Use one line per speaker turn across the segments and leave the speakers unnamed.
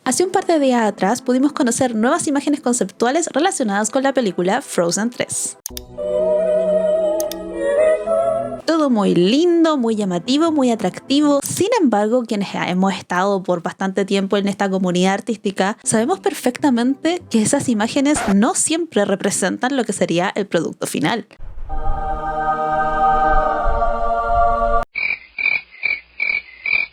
Hace un par de días atrás pudimos conocer nuevas imágenes conceptuales relacionadas con la película Frozen 3. Todo muy lindo, muy llamativo, muy atractivo. Sin embargo, quienes hemos estado por bastante tiempo en esta comunidad artística, sabemos perfectamente que esas imágenes no siempre representan lo que sería el producto final.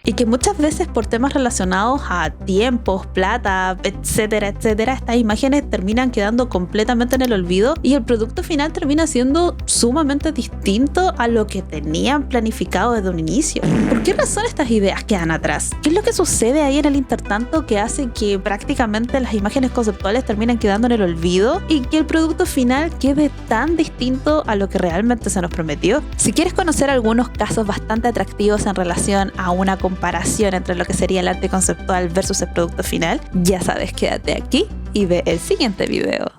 Y que muchas veces por temas relacionados a tiempos, plata, etcétera, etcétera, estas imágenes terminan quedando completamente en el olvido y el producto final termina siendo sumamente distinto a lo que tenían planificado desde un inicio. ¿Por qué razón estas ideas quedan atrás? ¿Qué es lo que sucede ahí en el intertanto que hace que prácticamente las imágenes conceptuales terminen quedando en el olvido y que el producto final quede tan distinto a lo que realmente se nos prometió? Si quieres conocer algunos casos bastante atractivos en relación a una comparación entre lo que sería el arte conceptual versus el producto final, ya sabes, quédate aquí y ve el siguiente video.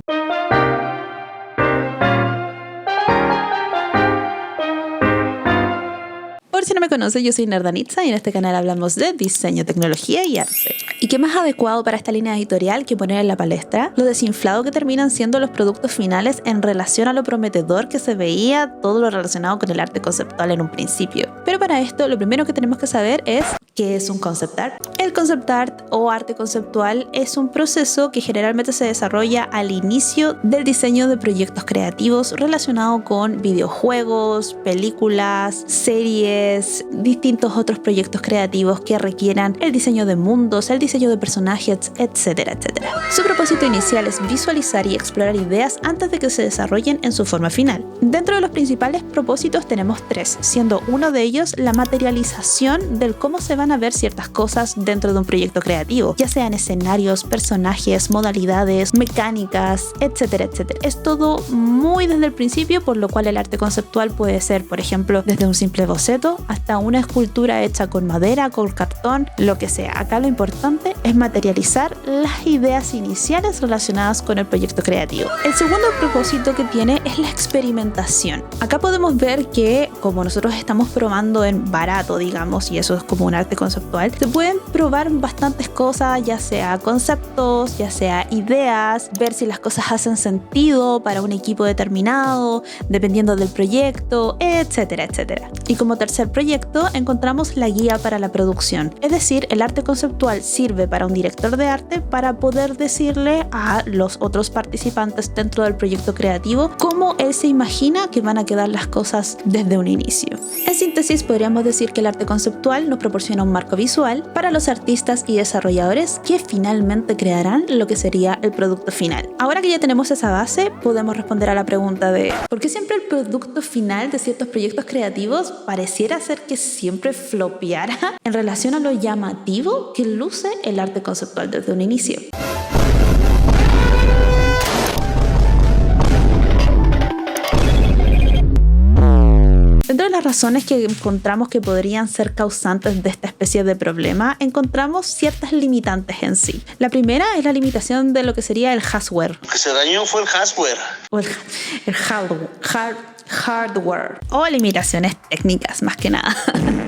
Por si no me conoces, yo soy Nerdanitza y en este canal hablamos de diseño, tecnología y arte. ¿Y qué más adecuado para esta línea editorial que poner en la palestra lo desinflado que terminan siendo los productos finales en relación a lo prometedor que se veía todo lo relacionado con el arte conceptual en un principio? Pero para esto lo primero que tenemos que saber es ¿qué es un concept art? El concept art o arte conceptual es un proceso que generalmente se desarrolla al inicio del diseño de proyectos creativos relacionado con videojuegos, películas, series, distintos otros proyectos creativos que requieran el diseño de mundos, el diseño de personajes, etcétera, etcétera. Su propósito inicial es visualizar y explorar ideas antes de que se desarrollen en su forma final. Dentro de los principales propósitos tenemos tres, siendo uno de ellos la materialización del cómo se van a ver ciertas cosas dentro de un proyecto creativo, ya sean escenarios, personajes, modalidades, mecánicas, etcétera, etcétera. Es todo muy desde el principio, por lo cual el arte conceptual puede ser, por ejemplo, desde un simple boceto hasta una escultura hecha con madera, con cartón, lo que sea. Acá lo importante es materializar las ideas iniciales relacionadas con el proyecto creativo. El segundo propósito que tiene es la experimentación. Acá podemos ver que como nosotros estamos probando en barato, digamos, y eso es como un arte conceptual, se pueden probar bastantes cosas, ya sea conceptos, ya sea ideas, ver si las cosas hacen sentido para un equipo determinado, dependiendo del proyecto, etcétera, etcétera. Y como tercer proyecto encontramos la guía para la producción, es decir, el arte conceptual sirve para un director de arte para poder decirle a los otros participantes dentro del proyecto creativo cómo él se imagina que van a quedar las cosas desde un inicio. En síntesis, podríamos decir que el arte conceptual nos proporciona un marco visual para los artistas y desarrolladores que finalmente crearán lo que sería el producto final. Ahora que ya tenemos esa base, podemos responder a la pregunta de ¿por qué siempre el producto final de ciertos proyectos creativos pareciera ser que siempre flopeara en relación a lo llamativo que luce el arte conceptual desde un inicio? Dentro de las razones que encontramos que podrían ser causantes de esta especie de problema, encontramos ciertas limitantes en sí. La primera es la limitación de lo que sería el hardware.
Lo que se dañó fue el hardware.
O el hardware o limitaciones técnicas más que nada.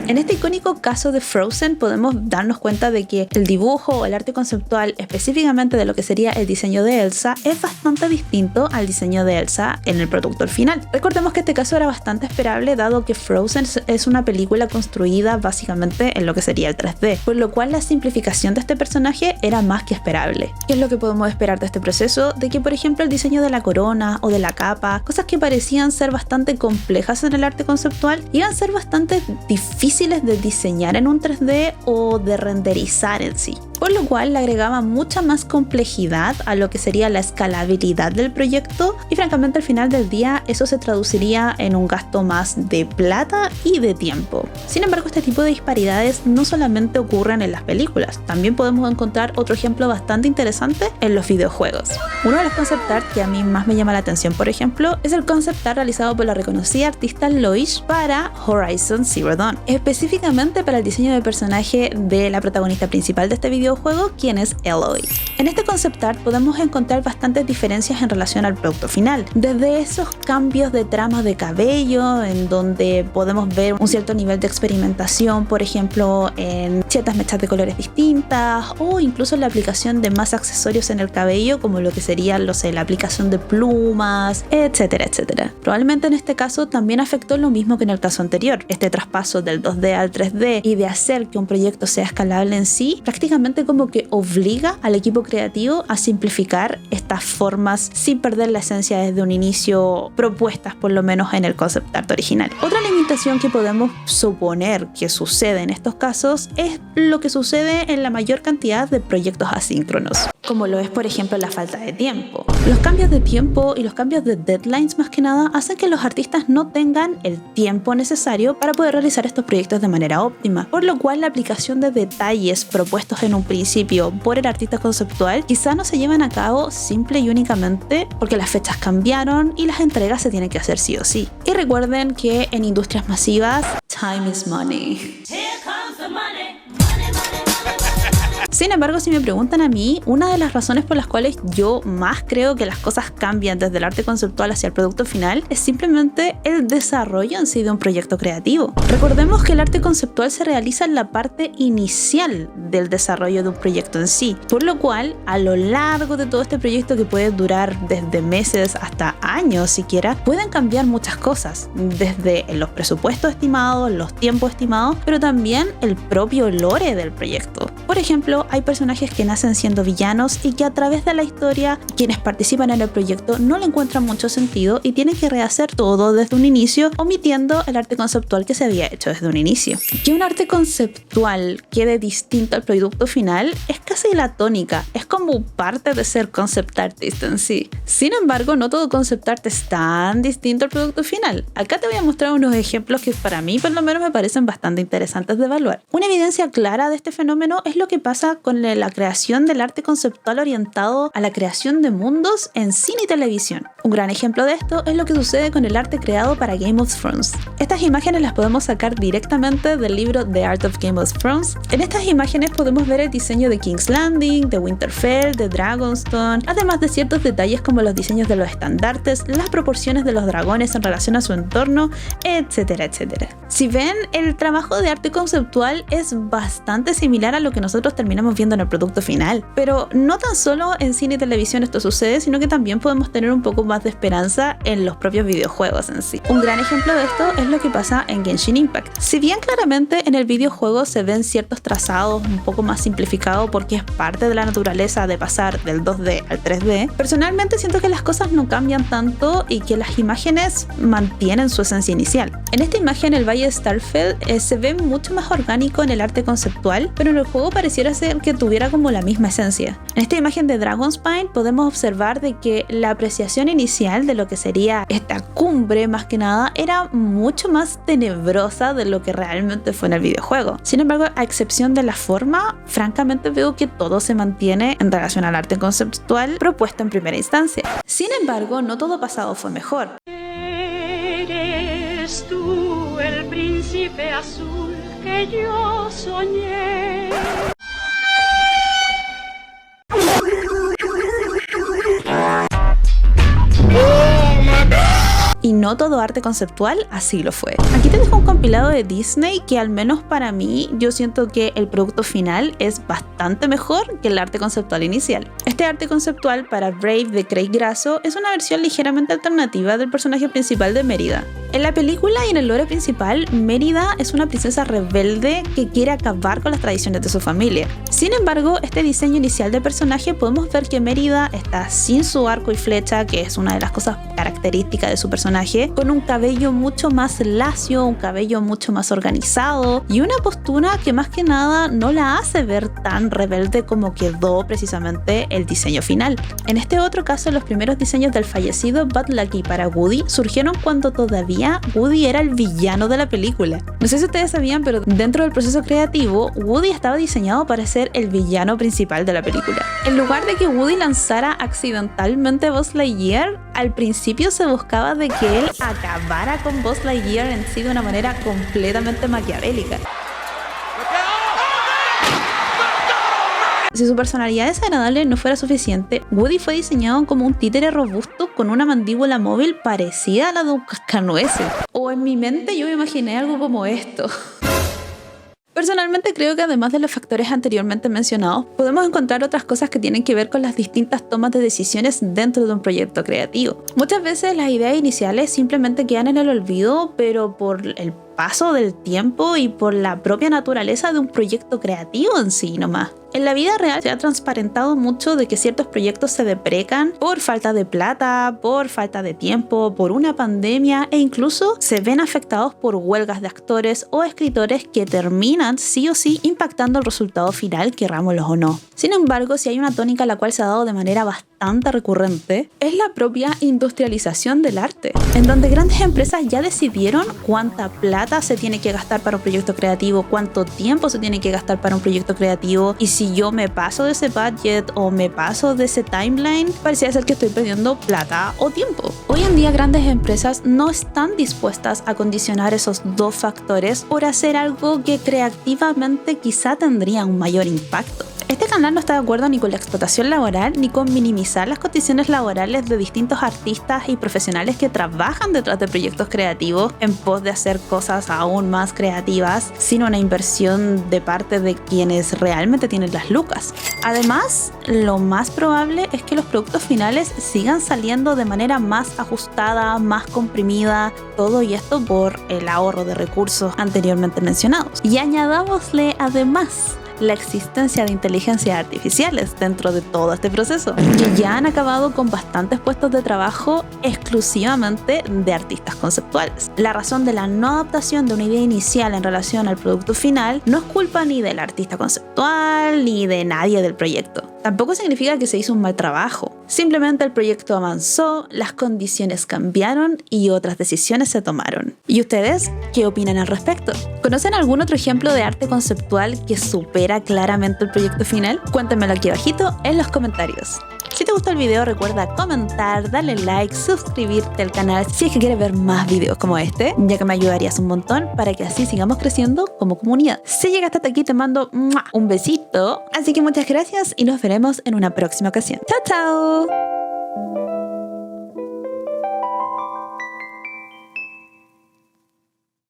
En este icónico caso de Frozen podemos darnos cuenta de que el dibujo o el arte conceptual específicamente de lo que sería el diseño de Elsa es bastante distinto al diseño de Elsa en el producto final. Recordemos que este caso era bastante esperable dado que Frozen es una película construida básicamente en lo que sería el 3D, por lo cual la simplificación de este personaje era más que esperable. ¿Qué es lo que podemos esperar de este proceso? De que por ejemplo el diseño de la corona o de la capa, cosas que parecían ser bastante complejas en el arte conceptual, iban a ser bastante difíciles de diseñar en un 3D o de renderizar en sí, por lo cual le agregaba mucha más complejidad a lo que sería la escalabilidad del proyecto y francamente al final del día eso se traduciría en un gasto más de plata y de tiempo. Sin embargo, este tipo de disparidades no solamente ocurren en las películas, también podemos encontrar otro ejemplo bastante interesante en los videojuegos. Uno de los concept art que a mí más me llama la atención, por ejemplo, es el concept art realizado por la reconocida artista Loish para Horizon Zero Dawn, específicamente para el diseño del personaje de la protagonista principal de este videojuego, quien es Aloy. En este concept art podemos encontrar bastantes diferencias en relación al producto final, desde esos cambios de tramas de cabello en donde podemos ver un cierto nivel de experimentación, por ejemplo en ciertas mechas de colores distintas, o incluso la aplicación de más accesorios en el cabello, como lo que sería, no sé, la aplicación de plumas, etcétera, etcétera. Probablemente en este caso también afectó lo mismo que en el caso anterior, este traspaso del 2D al 3D y de hacer que un proyecto sea escalable en sí, prácticamente como que obliga al equipo creativo a simplificar estas formas sin perder la esencia desde un inicio propuestas por lo menos en el concept art original. Otra limitación que podemos suponer que sucede en estos casos es lo que sucede en la mayor cantidad de proyectos asíncronos, como lo es por ejemplo la falta de tiempo. Los cambios de tiempo y los cambios de deadlines más que nada hacen que los artistas no tengan el tiempo necesario para poder realizar estos proyectos de manera óptima, por lo cual la aplicación de detalles propuestos en un principio por el artista conceptual quizá no se llevan a cabo simple y únicamente porque las fechas cambiaron y las entregas se tienen que hacer sí o sí. Y recuerden que en industrias masivas, time is money. Sin embargo, si me preguntan a mí, una de las razones por las cuales yo más creo que las cosas cambian desde el arte conceptual hacia el producto final es simplemente el desarrollo en sí de un proyecto creativo. Recordemos que el arte conceptual se realiza en la parte inicial del desarrollo de un proyecto en sí, por lo cual a lo largo de todo este proyecto, que puede durar desde meses hasta años siquiera, pueden cambiar muchas cosas, desde los presupuestos estimados, los tiempos estimados, pero también el propio lore del proyecto. Por ejemplo, hay personajes que nacen siendo villanos y que a través de la historia quienes participan en el proyecto no le encuentran mucho sentido y tienen que rehacer todo desde un inicio, omitiendo el arte conceptual que se había hecho desde un inicio. Que un arte conceptual quede distinto al producto final es casi la tónica, es como parte de ser concept artist en sí. Sin embargo, no todo concept art es tan distinto al producto final. Acá te voy a mostrar unos ejemplos que para mí por lo menos me parecen bastante interesantes de evaluar. Una evidencia clara de este fenómeno es lo que pasa con la creación del arte conceptual orientado a la creación de mundos en cine y televisión. Un gran ejemplo de esto es lo que sucede con el arte creado para Game of Thrones. Estas imágenes las podemos sacar directamente del libro The Art of Game of Thrones. En estas imágenes podemos ver el diseño de King's Landing, de Winterfell, de Dragonstone, además de ciertos detalles como los diseños de los estandartes, las proporciones de los dragones en relación a su entorno, etcétera, etcétera. Si ven, el trabajo de arte conceptual es bastante similar a lo que nosotros terminamos viendo en el producto final, pero no tan solo en cine y televisión esto sucede, sino que también podemos tener un poco más de esperanza en los propios videojuegos en sí. Un gran ejemplo de esto es lo que pasa en Genshin Impact. Si bien claramente en el videojuego se ven ciertos trazados un poco más simplificados porque es parte de la naturaleza de pasar del 2D al 3D, personalmente siento que las cosas no cambian tanto y que las imágenes mantienen su esencia inicial. En esta imagen el Valle de Starfell se ve mucho más orgánico en el arte conceptual, pero en el juego pareciera ser que tuviera como la misma esencia. En esta imagen de Dragonspine podemos observar de que la apreciación inicial de lo que sería esta cumbre más que nada era mucho más tenebrosa de lo que realmente fue en el videojuego. Sin embargo, a excepción de la forma, francamente veo que todo se mantiene en relación al arte conceptual propuesto en primera instancia. Sin embargo, no todo pasado fue mejor.
Eres tú el príncipe azul que yo soñé.
Y no todo arte conceptual así lo fue. Aquí te dejo un compilado de Disney que al menos para mí yo siento que el producto final es bastante mejor que el arte conceptual inicial. Este arte conceptual para Brave de Craig Grasso es una versión ligeramente alternativa del personaje principal de Mérida. En la película y en el lore principal, Mérida es una princesa rebelde que quiere acabar con las tradiciones de su familia. Sin embargo, este diseño inicial del personaje podemos ver que Mérida está sin su arco y flecha, que es una de las cosas características de su personaje, con un cabello mucho más lacio, un cabello mucho más organizado y una postura que más que nada no la hace ver tan rebelde como quedó precisamente el diseño final. En este otro caso, los primeros diseños del fallecido Bud Lucky para Woody surgieron cuando todavía Woody era el villano de la película. No sé si ustedes sabían, pero dentro del proceso creativo, Woody estaba diseñado para ser el villano principal de la película. En lugar de que Woody lanzara accidentalmente Buzz Lightyear, al principio se buscaba de que él acabara con Buzz Lightyear en sí de una manera completamente maquiavélica. Si su personalidad desagradable no fuera suficiente, Woody fue diseñado como un títere robusto con una mandíbula móvil parecida a la de un cascanueces. O en mi mente yo me imaginé algo como esto. Personalmente creo que además de los factores anteriormente mencionados, podemos encontrar otras cosas que tienen que ver con las distintas tomas de decisiones dentro de un proyecto creativo. Muchas veces las ideas iniciales simplemente quedan en el olvido, pero por el paso del tiempo y por la propia naturaleza de un proyecto creativo en sí nomás. En la vida real se ha transparentado mucho de que ciertos proyectos se deprecan por falta de plata, por falta de tiempo, por una pandemia e incluso se ven afectados por huelgas de actores o escritores que terminan sí o sí impactando el resultado final, querrámoslo o no. Sin embargo, si hay una tónica la cual se ha dado de manera bastante recurrente, es la propia industrialización del arte, en donde grandes empresas ya decidieron cuánta plata se tiene que gastar para un proyecto creativo, cuánto tiempo se tiene que gastar para un proyecto creativo, y si yo me paso de ese budget o me paso de ese timeline, parecía ser que estoy perdiendo plata o tiempo. Hoy en día grandes empresas no están dispuestas a condicionar esos dos factores por hacer algo que creativamente quizá tendría un mayor impacto. Este canal no está de acuerdo ni con la explotación laboral ni con minimizar las condiciones laborales de distintos artistas y profesionales que trabajan detrás de proyectos creativos en pos de hacer cosas aún más creativas sin una inversión de parte de quienes realmente tienen las lucas. Además, lo más probable es que los productos finales sigan saliendo de manera más ajustada, más comprimida, todo y esto por el ahorro de recursos anteriormente mencionados. Y añadámosle además la existencia de inteligencias artificiales dentro de todo este proceso, que ya han acabado con bastantes puestos de trabajo exclusivamente de artistas conceptuales. La razón de la no adaptación de una idea inicial en relación al producto final no es culpa ni del artista conceptual ni de nadie del proyecto. Tampoco significa que se hizo un mal trabajo. Simplemente el proyecto avanzó, las condiciones cambiaron y otras decisiones se tomaron. ¿Y ustedes qué opinan al respecto? ¿Conocen algún otro ejemplo de arte conceptual que supera claramente el proyecto final? Cuéntenmelo aquí abajito en los comentarios. Si te gustó el video, recuerda comentar, darle like, suscribirte al canal si es que quieres ver más videos como este, ya que me ayudarías un montón para que así sigamos creciendo como comunidad. Si llegaste hasta aquí te mando un besito, así que muchas gracias y nos veremos en una próxima ocasión. ¡Chao, chao!